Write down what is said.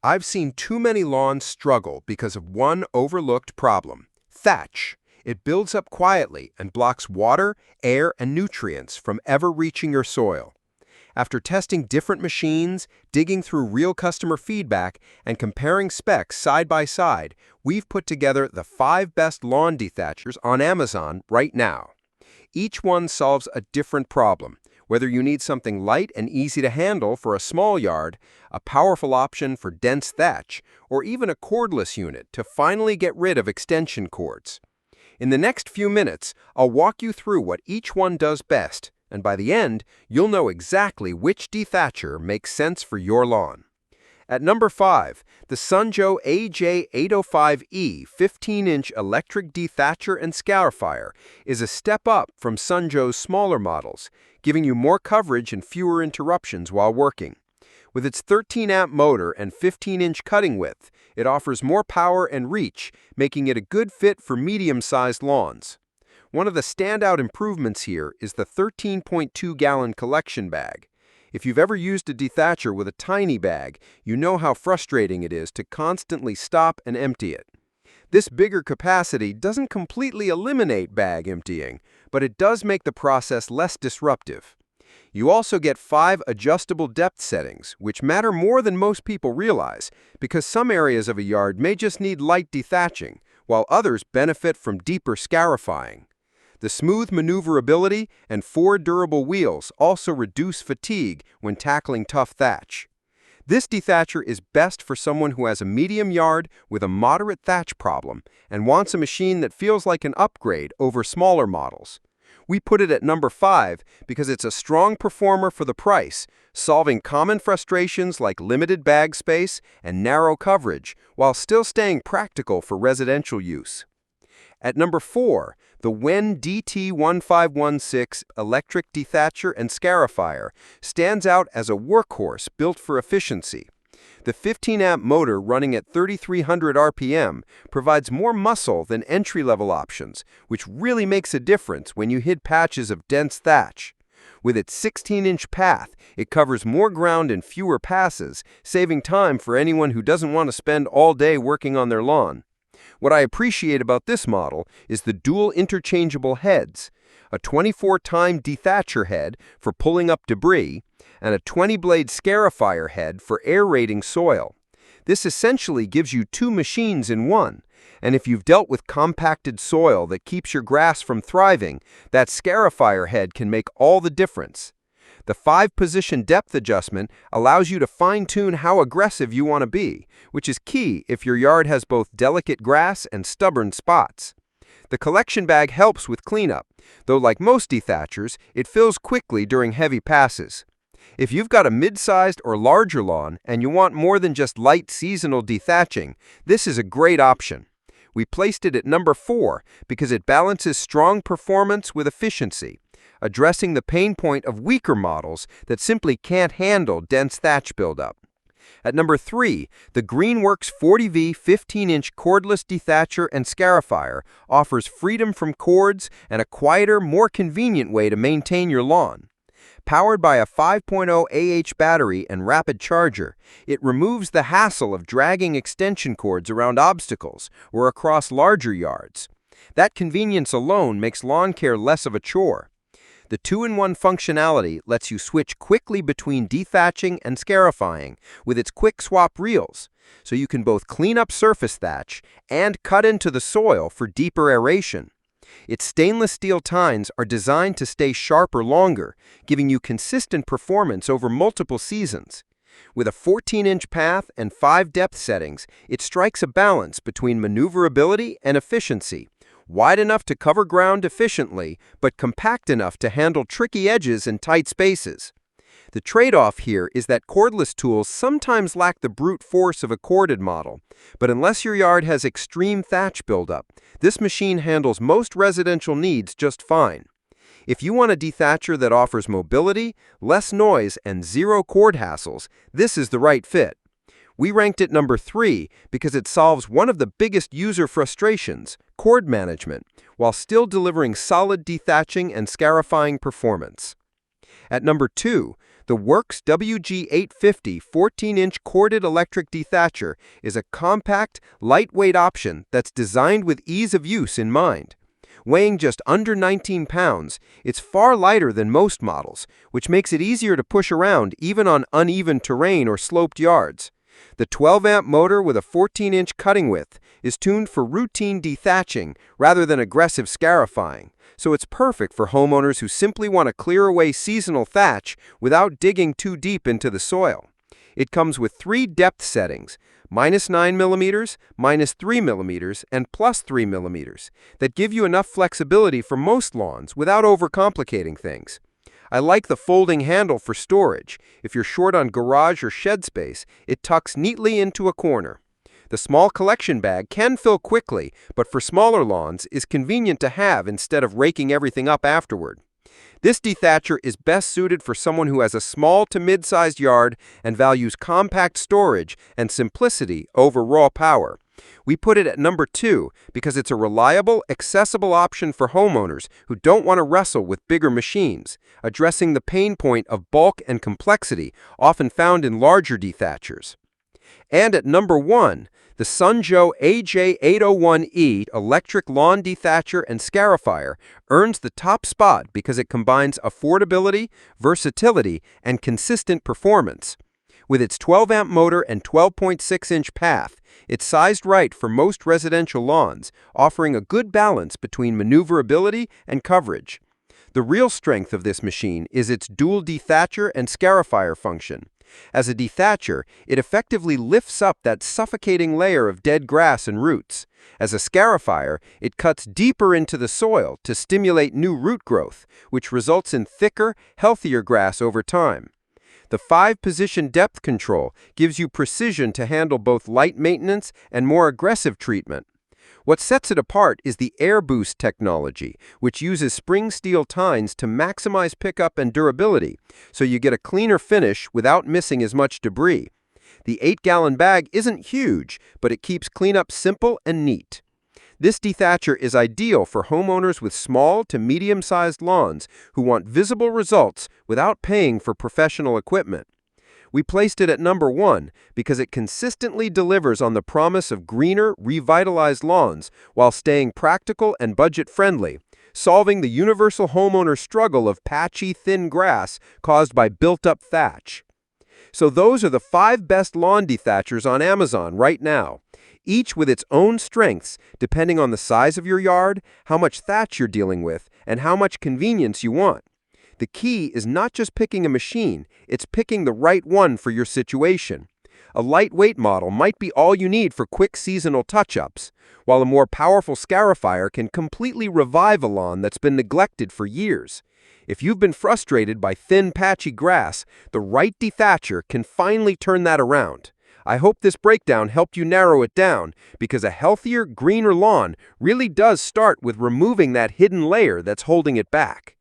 I've seen too many lawns struggle because of one overlooked problem: thatch. It builds up quietly and blocks water, air, and nutrients from ever reaching your soil. After testing different machines, digging through real customer feedback, and comparing specs side by side, we've put together the 5 best lawn dethatchers on Amazon right now. Each one solves a different problem. Whether you need something light and easy to handle for a small yard, a powerful option for dense thatch, or even a cordless unit to finally get rid of extension cords. In the next few minutes, I'll walk you through what each one does best, and by the end, you'll know exactly which dethatcher makes sense for your lawn. At number 5, the Joe AJ805E 15-inch electric dethatcher and scarifier is a step up from Joe's smaller models, giving you more coverage and fewer interruptions while working. With its 13-amp motor and 15-inch cutting width, it offers more power and reach, making it a good fit for medium-sized lawns. One of the standout improvements here is the 13.2-gallon collection bag. If you've ever used a dethatcher with a tiny bag, you know how frustrating it is to constantly stop and empty it. This bigger capacity doesn't completely eliminate bag emptying, but it does make the process less disruptive. You also get 5 adjustable depth settings, which matter more than most people realize, because some areas of a yard may just need light dethatching, while others benefit from deeper scarifying. The smooth maneuverability and 4 durable wheels also reduce fatigue when tackling tough thatch. This dethatcher is best for someone who has a medium yard with a moderate thatch problem and wants a machine that feels like an upgrade over smaller models. We put it at number 5 because it's a strong performer for the price, solving common frustrations like limited bag space and narrow coverage while still staying practical for residential use. At number 4, the Wen DT-1516 electric dethatcher and scarifier stands out as a workhorse built for efficiency. The 15-amp motor running at 3,300 RPM provides more muscle than entry-level options, which really makes a difference when you hit patches of dense thatch. With its 16-inch path, it covers more ground in fewer passes, saving time for anyone who doesn't want to spend all day working on their lawn. What I appreciate about this model is the dual interchangeable heads, a 24-time dethatcher head for pulling up debris, and a 20-blade scarifier head for aerating soil. This essentially gives you 2 machines in one, and if you've dealt with compacted soil that keeps your grass from thriving, that scarifier head can make all the difference. The 5-position depth adjustment allows you to fine-tune how aggressive you want to be, which is key if your yard has both delicate grass and stubborn spots. The collection bag helps with cleanup, though like most dethatchers, it fills quickly during heavy passes. If you've got a mid-sized or larger lawn and you want more than just light seasonal dethatching, this is a great option. We placed it at number 4 because it balances strong performance with efficiency, addressing the pain point of weaker models that simply can't handle dense thatch buildup. At number 3, the Greenworks 40V 15-inch cordless dethatcher and scarifier offers freedom from cords and a quieter, more convenient way to maintain your lawn. Powered by a 5.0 AH battery and rapid charger, it removes the hassle of dragging extension cords around obstacles or across larger yards. That convenience alone makes lawn care less of a chore. The 2-in-1 functionality lets you switch quickly between dethatching and scarifying with its quick swap reels, so you can both clean up surface thatch and cut into the soil for deeper aeration. Its stainless steel tines are designed to stay sharper longer, giving you consistent performance over multiple seasons. With a 14-inch path and 5 depth settings, it strikes a balance between maneuverability and efficiency, wide enough to cover ground efficiently, but compact enough to handle tricky edges and tight spaces. The trade-off here is that cordless tools sometimes lack the brute force of a corded model, but unless your yard has extreme thatch buildup, this machine handles most residential needs just fine. If you want a dethatcher that offers mobility, less noise, and 0 cord hassles, this is the right fit. We ranked it number 3 because it solves one of the biggest user frustrations, cord management, while still delivering solid dethatching and scarifying performance. At number 2, The Worx WG850 14-inch corded electric dethatcher is a compact, lightweight option that's designed with ease of use in mind. Weighing just under 19 pounds, it's far lighter than most models, which makes it easier to push around even on uneven terrain or sloped yards. The 12-amp motor with a 14-inch cutting width is tuned for routine dethatching rather than aggressive scarifying, so it's perfect for homeowners who simply want to clear away seasonal thatch without digging too deep into the soil. It comes with 3 depth settings, -9mm, -3mm, and +3mm, that give you enough flexibility for most lawns without overcomplicating things. I like the folding handle for storage. If you're short on garage or shed space, it tucks neatly into a corner. The small collection bag can fill quickly, but for smaller lawns is convenient to have instead of raking everything up afterward. This dethatcher is best suited for someone who has a small to mid-sized yard and values compact storage and simplicity over raw power. We put it at number 2 because it's a reliable, accessible option for homeowners who don't want to wrestle with bigger machines, addressing the pain point of bulk and complexity often found in larger dethatchers. And at number 1, the Joe AJ801E electric lawn dethatcher and scarifier earns the top spot because it combines affordability, versatility, and consistent performance. With its 12-amp motor and 12.6-inch path, it's sized right for most residential lawns, offering a good balance between maneuverability and coverage. The real strength of this machine is its dual dethatcher and scarifier function. As a dethatcher, it effectively lifts up that suffocating layer of dead grass and roots. As a scarifier, it cuts deeper into the soil to stimulate new root growth, which results in thicker, healthier grass over time. The 5-position depth control gives you precision to handle both light maintenance and more aggressive treatment. What sets it apart is the air boost technology, which uses spring steel tines to maximize pickup and durability, so you get a cleaner finish without missing as much debris. The 8-gallon bag isn't huge, but it keeps cleanup simple and neat. This dethatcher is ideal for homeowners with small to medium-sized lawns who want visible results without paying for professional equipment. We placed it at number 1 because it consistently delivers on the promise of greener, revitalized lawns while staying practical and budget-friendly, solving the universal homeowner struggle of patchy, thin grass caused by built-up thatch. So those are the 5 best lawn dethatchers on Amazon right now, each with its own strengths depending on the size of your yard, how much thatch you're dealing with, and how much convenience you want. The key is not just picking a machine, it's picking the right one for your situation. A lightweight model might be all you need for quick seasonal touch-ups, while a more powerful scarifier can completely revive a lawn that's been neglected for years. If you've been frustrated by thin, patchy grass, the right dethatcher can finally turn that around. I hope this breakdown helped you narrow it down, because a healthier, greener lawn really does start with removing that hidden layer that's holding it back.